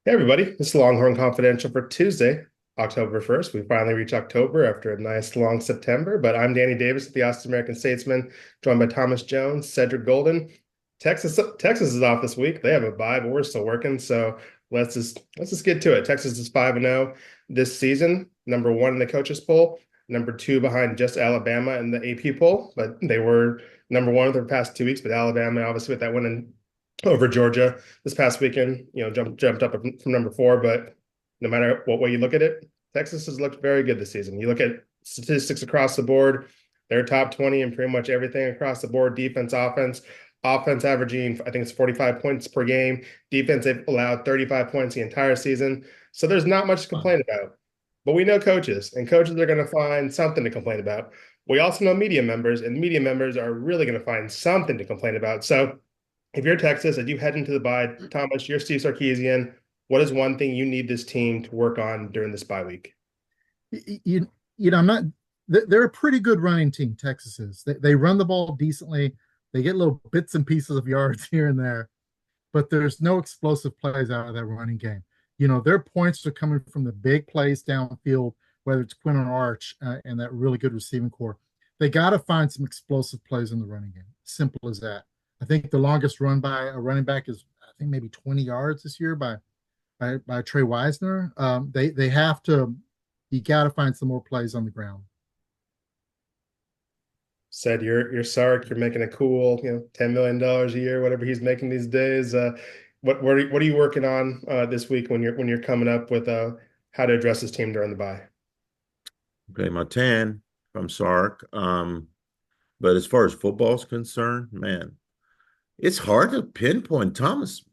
Hey everybody, this is Longhorn Confidential for Tuesday, October 1st. We finally reach October after a nice long September, but I'm Danny Davis at the Austin American-Statesman, joined by Thomas Jones, Cedric Golden. Texas is off this week. They have a bye, but we're still working, so let's just get to it. Texas is 5-0 this season, number one in the coaches poll, number two behind just Alabama in the AP poll, but they were number one for the past 2 weeks, but Alabama obviously with that win over Georgia this past weekend, jumped up from number four. But no matter what way you look at it, Texas has looked very good this season. You look at statistics across the board, they're top 20 in pretty much everything across the board, defense, offense. Offense averaging, I think it's 45 points per game. Defense, they've allowed 35 points the entire season. So there's not much to Wow. complain about. But we know coaches, and coaches are going to find something to complain about. We also know media members, and media members are really going to find something to complain about. So if you're Texas and you head into the bye, Thomas, you're Steve Sarkisian. What is one thing you need this team to work on during this bye week? I'm not. They're a pretty good running team. Texas is. They run the ball decently. They get little bits and pieces of yards here and there, but there's no explosive plays out of that running game. Their points are coming from the big plays downfield, whether it's Quinton Arch and that really good receiving core. They got to find some explosive plays in the running game. Simple as that. I think the longest run by a running back is, I think, maybe 20 yards this year by Trey Wisner. They have to. You got to find some more plays on the ground. Said you're Sark, you're making a cool, $10 million a year, whatever he's making these days. What are you working on this week when you're coming up with how to address this team during the bye? Okay, my tan from Sark. But as far as football's concerned, man, it's hard to pinpoint. Thomas,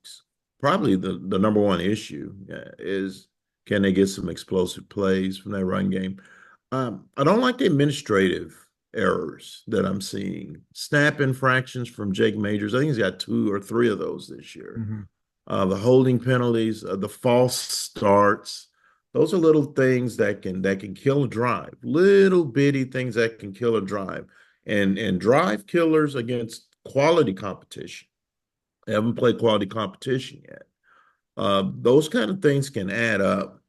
probably the number one issue is, can they get some explosive plays from that run game? I don't like the administrative errors that I'm seeing. Snap infractions from Jake Majors. I think he's got two or three of those this year. Mm-hmm. The holding penalties, the false starts. Those are little things that can kill a drive. Little bitty things that can kill a drive, and drive killers against quality competition. I haven't played quality competition yet. Those kind of things can add up,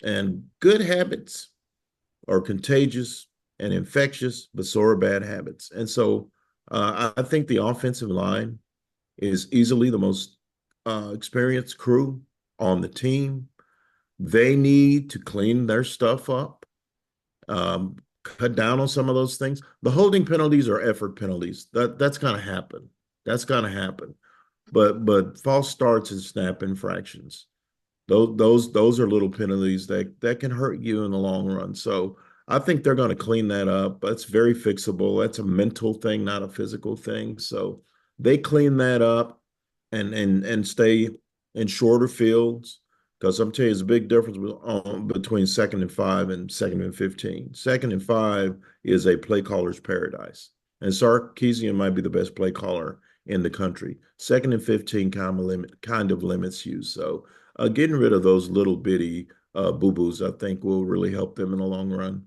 and good habits are contagious and infectious, but so are bad habits. And so I think the offensive line is easily the most experienced crew on the team. They need to clean their stuff up, cut down on some of those things. The holding penalties are effort penalties. That's going to happen. That's going to happen. But false starts and snap infractions, those are little penalties that can hurt you in the long run. So I think they're going to clean that up. That's very fixable. That's a mental thing, not a physical thing. So they clean that up and stay in shorter fields, because I'm telling you, there's a big difference between 2nd and 5 and 2nd and 15. 2nd and 5 is a play caller's paradise, and Sarkisian might be the best play caller in the country. 2nd and 15 kind of limits you. So getting rid of those little bitty boo boos, I think, will really help them in the long run.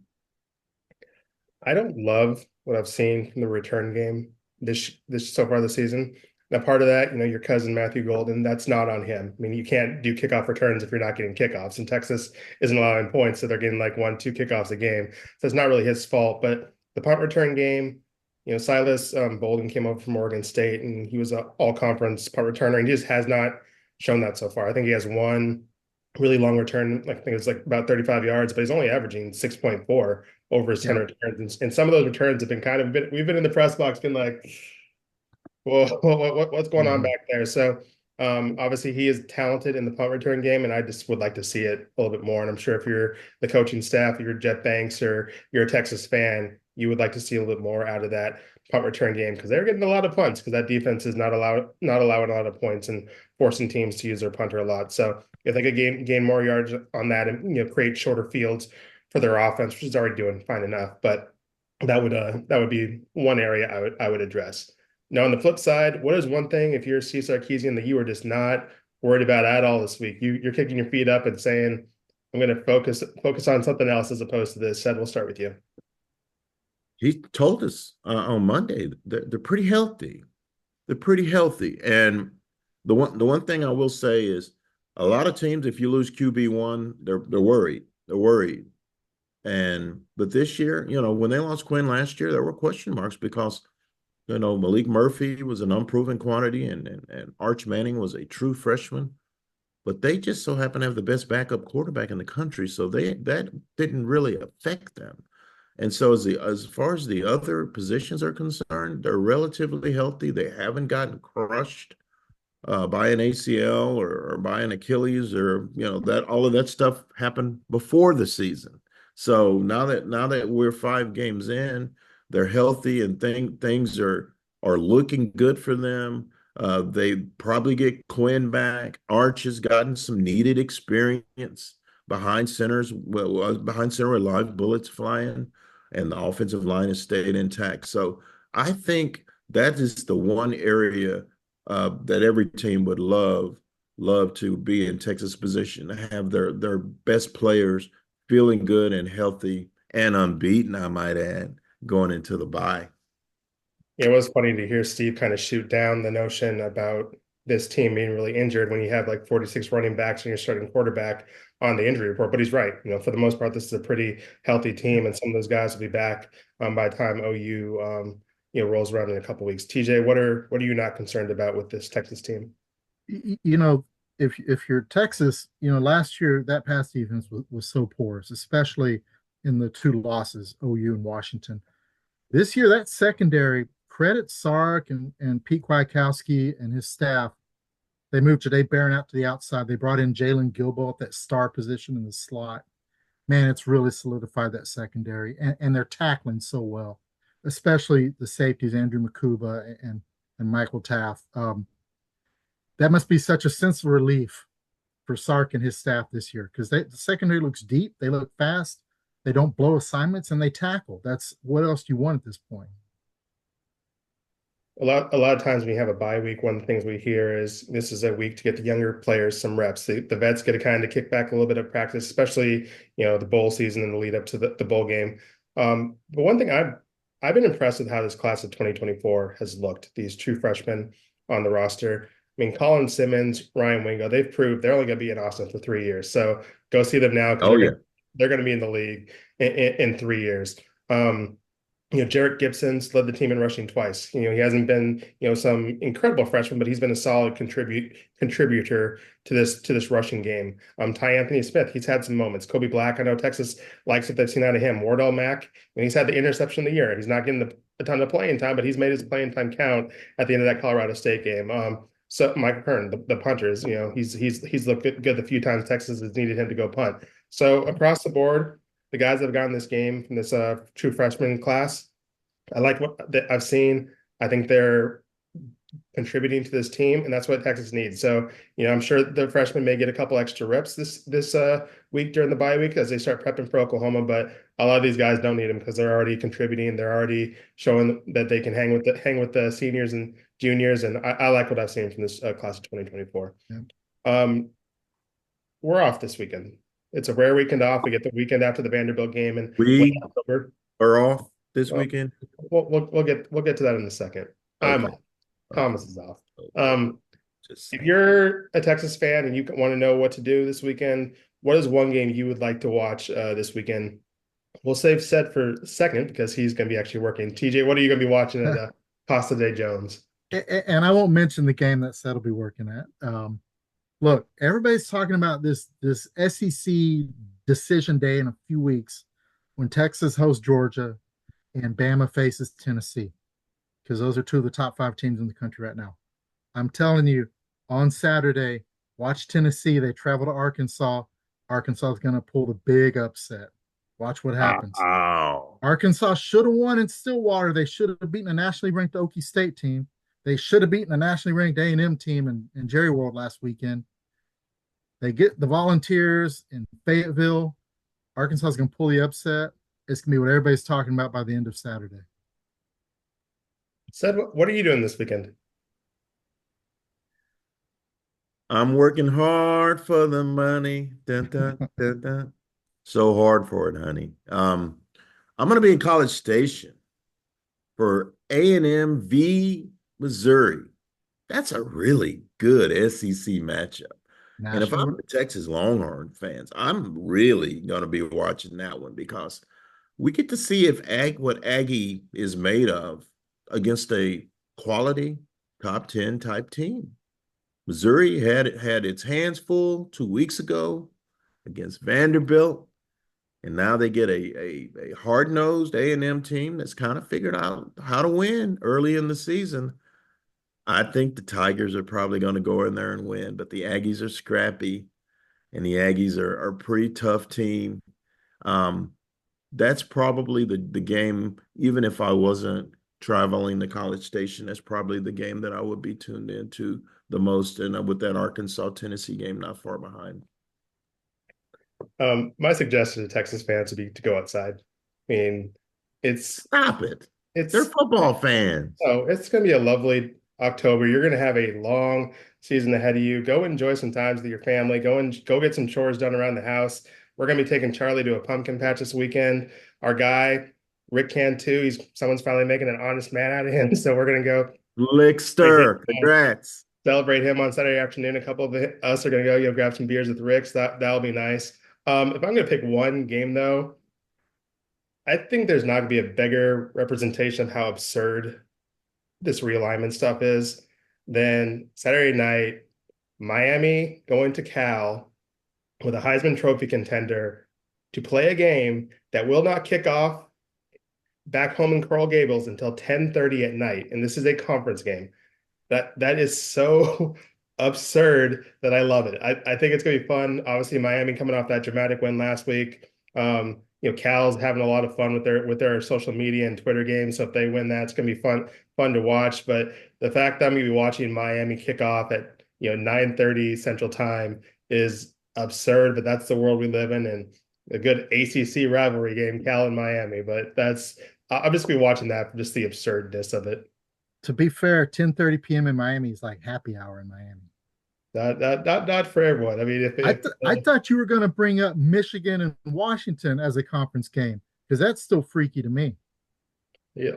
I don't love what I've seen from the return game this so far this season. Now, part of that, your cousin Matthew Golden, that's not on him. I mean, you can't do kickoff returns if you're not getting kickoffs, and Texas isn't allowing points, so they're getting like one, two kickoffs a game. So it's not really his fault. But the punt return game, Silas Bolden came over from Oregon State, and he was an all-conference punt returner, and he just has not shown that so far. I think he has one really long return. I think it's like about 35 yards, but he's only averaging 6.4 over his 10 Yeah. returns. And some of those returns have been we've been in the press box, been like, well, what's going on Mhm. back there? So obviously he is talented in the punt return game, and I just would like to see it a little bit more. And I'm sure if you're the coaching staff, you're Jeff Banks or you're a Texas fan, you would like to see a little bit more out of that punt return game because they're getting a lot of punts because that defense is not allowing a lot of points and forcing teams to use their punter a lot. So if they could gain more yards on that and create shorter fields for their offense, which is already doing fine enough, but that would be one area I would address. Now, on the flip side, what is one thing if you're Steve Sarkisian that you are just not worried about at all this week? You're kicking your feet up and saying, "I'm going to focus on something else as opposed to this." Said, we'll start with you. He told us on Monday they're pretty healthy. They're pretty healthy. And the one thing I will say is, A lot of teams, if you lose QB1, they're worried. They're worried. But this year, when they lost Quinn last year, there were question marks because Malik Murphy was an unproven quantity, and Arch Manning was a true freshman. But they just so happen to have the best backup quarterback in the country, so that didn't really affect them. And so as far as the other positions are concerned, they're relatively healthy. They haven't gotten crushed by an ACL or by an Achilles, or that all of that stuff happened before the season. So now that we're 5 games in, they're healthy and things are looking good for them. They probably get Quinn back. Arch has gotten some needed experience behind centers, behind center with live bullets flying, and the offensive line has stayed intact. So I think that is the one area that every team would love to be in Texas' position, to have their best players feeling good and healthy and unbeaten, I might add, going into the bye. It was funny to hear Steve kind of shoot down the notion about this team being really injured when you have like 46 running backs and you're starting quarterback on the injury report. But he's right. For the most part, this is a pretty healthy team, and some of those guys will be back by the time OU rolls around in a couple weeks. TJ, what are you not concerned about with this Texas team? You know, if you're Texas, last year that pass defense was so porous, especially in the two losses, OU and Washington. This year, that secondary, credit Sark and Pete Kwiatkowski and his staff. They moved Jadae Barron out to the outside. They brought in Jalen Gilbo at that star position in the slot. Man, it's really solidified that secondary, and they're tackling so well, especially the safeties, Andrew Makuba and Michael Taft. That must be such a sense of relief for Sark and his staff this year, because the secondary looks deep, they look fast, they don't blow assignments, and they tackle. That's what else do you want at this point? A lot of times when you have a bye week, one of the things we hear is this is a week to get the younger players some reps. The vets get to kind of kick back a little bit of practice, especially the bowl season and the lead up to the bowl game. But one thing I've been impressed with how this class of 2024 has looked. These true freshmen on the roster. I mean, Colin Simmons, Ryan Wingo, they've proved they're only going to be in Austin for 3 years. So go see them now, because Oh yeah. they're going to be in the league in 3 years. Jarrett Gibson's led the team in rushing twice. He hasn't been, some incredible freshman, but he's been a solid contributor to this rushing game. Ty Anthony Smith, he's had some moments. Kobe Black, I know Texas likes what they've seen out of him. Wardell Mack, he's had the interception of the year. He's not getting a ton of playing time, but he's made his playing time count at the end of that Colorado State game. So Mike Kern, the punters, he's looked good the few times Texas has needed him to go punt. So across the board, the guys that have gotten this game from this true freshman class, I like what I've seen. I think they're contributing to this team, and that's what Texas needs. So, I'm sure the freshmen may get a couple extra reps this week during the bye week as they start prepping for Oklahoma. But a lot of these guys don't need them because they're already contributing. They're already showing that they can hang with the seniors and juniors, and I like what I've seen from this class of 2024. Yeah. We're off this weekend. It's a rare weekend off. We get the weekend after the Vanderbilt game, and We are off this weekend. We'll get to that in a second. I'm Okay. off. Thomas is off. Just If you're a Texas fan and you want to know what to do this weekend, what is one game you would like to watch this weekend? We'll save Seth for a second because he's going to be actually working. TJ, what are you going to be watching at Costa de Jones? And I won't mention the game that Seth will be working at. Look, everybody's talking about this SEC decision day in a few weeks when Texas hosts Georgia and Bama faces Tennessee, because those are two of the top 5 teams in the country right now. I'm telling you, on Saturday, watch Tennessee. They travel to Arkansas. Arkansas is going to pull the big upset. Watch what happens. Wow. Arkansas should have won in Stillwater. They should have beaten a nationally ranked Okie State team. They should have beaten a nationally ranked A&M team in Jerry World last weekend. They get the Volunteers in Fayetteville. Arkansas is going to pull the upset. It's going to be what everybody's talking about by the end of Saturday. Seth, what are you doing this weekend? I'm working hard for the money. Dun, dun, dun, dun. So hard for it, honey. I'm going to be in College Station for A&M v. Missouri. That's a really good SEC matchup. And if National. I'm the Texas Longhorn fans, I'm really going to be watching that one because we get to see if what Aggie is made of against a quality top 10 type team. Missouri had its hands full 2 weeks ago against Vanderbilt, and now they get a hard-nosed A&M team that's kind of figured out how to win early in the season. I think the Tigers are probably going to go in there and win, but the Aggies are scrappy, and the Aggies are a pretty tough team. Um, that's probably the game, even if I wasn't traveling to College Station, that's probably the game that I would be tuned into the most, and with that Arkansas-Tennessee game not far behind. My suggestion to Texas fans would be to go outside. I mean, it's Stop it. They're it's football fans. oh, it's going to be a lovely October. You're going to have a long season ahead of you. Go enjoy some times with your family. Go get some chores done around the house. We're going to be taking Charlie to a pumpkin patch this weekend. Our guy Rick can too. Someone's finally making an honest man out of him. So we're going to go Lickster, congrats. celebrate him on Saturday afternoon. A couple of us are going to go, grab some beers with Rick. So that'll be nice. If I'm going to pick one game though, I think there's not going to be a bigger representation of how absurd this realignment stuff is than Saturday night, Miami going to Cal with a Heisman Trophy contender to play a game that will not kick off back home in Coral Gables until 10:30 at night. And this is a conference game. That is so absurd that I love it. I think it's gonna be fun. Obviously, Miami coming off that dramatic win last week. Cal's having a lot of fun with their social media and Twitter games. So if they win that, it's gonna be fun to watch. But the fact that I'm gonna be watching Miami kick off at 9:30 Central Time is absurd. But that's the world we live in, and a good ACC rivalry game, Cal and Miami. But I'm just gonna be watching that for just the absurdness of it. To be fair, 10:30 p.m. in Miami is like happy hour in Miami. Not for everyone. I mean, I thought you were going to bring up Michigan and Washington as a conference game because that's still freaky to me.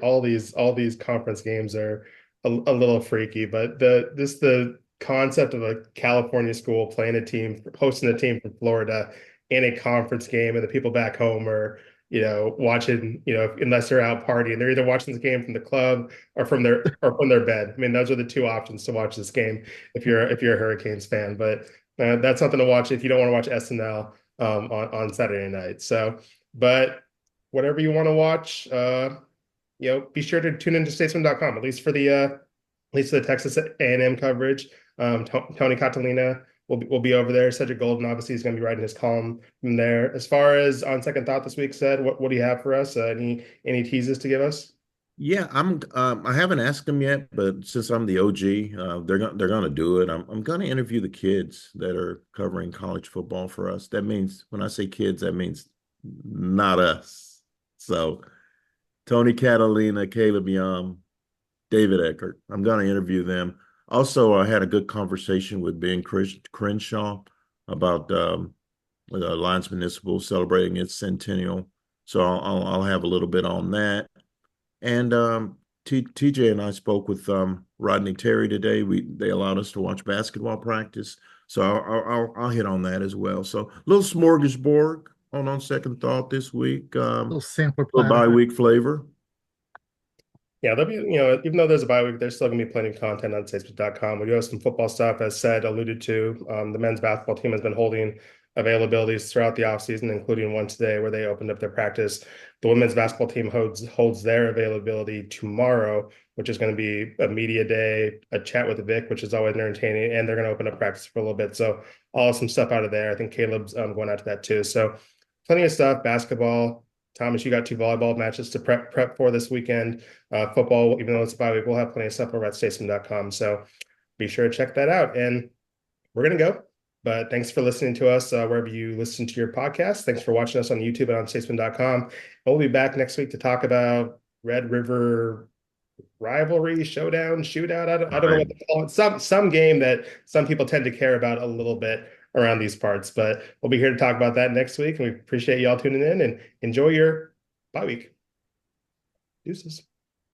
all these conference games are a little freaky, but the concept of a California school playing hosting a team from Florida in a conference game, and the people back home are watching, unless they're out partying, they're either watching the game from the club or from their bed. I mean, those are the two options to watch this game if you're a Hurricanes fan. But that's something to watch if you don't want to watch SNL on Saturday night. So, but whatever you want to watch, be sure to tune into statesman.com, at least for the Texas A&M coverage. Tony Catalina will be over there. Cedric Golden obviously is going to be writing his column from there. As far as on second thought this week, what do you have for us? Any teases to give us? Yeah, I haven't asked them yet, but since I'm the OG, they're gonna do it. I'm gonna interview the kids that are covering college football for us. That means when I say kids, that means not us. So Tony Catalina, Caleb Young, David Eckert. I'm gonna interview them. Also, I had a good conversation with Ben Crenshaw about Alliance Municipal celebrating its centennial. So I'll have a little bit on that. And TJ and I spoke with Rodney Terry today. They allowed us to watch basketball practice, so I'll hit on that as well. So a little smorgasbord on second thought this week. Little sampler Little platter. bye-week flavor. Yeah, there'll be, even though there's a bye week, there's still gonna be plenty of content on statesman.com. We do have some football stuff, as said, alluded to. The men's basketball team has been holding availabilities throughout the offseason, including one today where they opened up their practice. The women's basketball team holds their availability tomorrow, which is going to be a media day, a chat with Vic, which is always entertaining, and they're going to open up practice for a little bit. So some stuff out of there. I think Caleb's going out to that too. So plenty of stuff. Basketball. Thomas, you got 2 volleyball matches to prep for this weekend. Football, even though it's a bye week, we'll have plenty of stuff over at statesman.com. So be sure to check that out. And we're going to go. But thanks for listening to us wherever you listen to your podcast. Thanks for watching us on YouTube and on statesman.com. We'll be back next week to talk about Red River rivalry, showdown, shootout. I don't know what to call it. Some game that some people tend to care about a little bit around these parts. But we'll be here to talk about that next week. And we appreciate y'all tuning in, and enjoy your bye week. Deuces.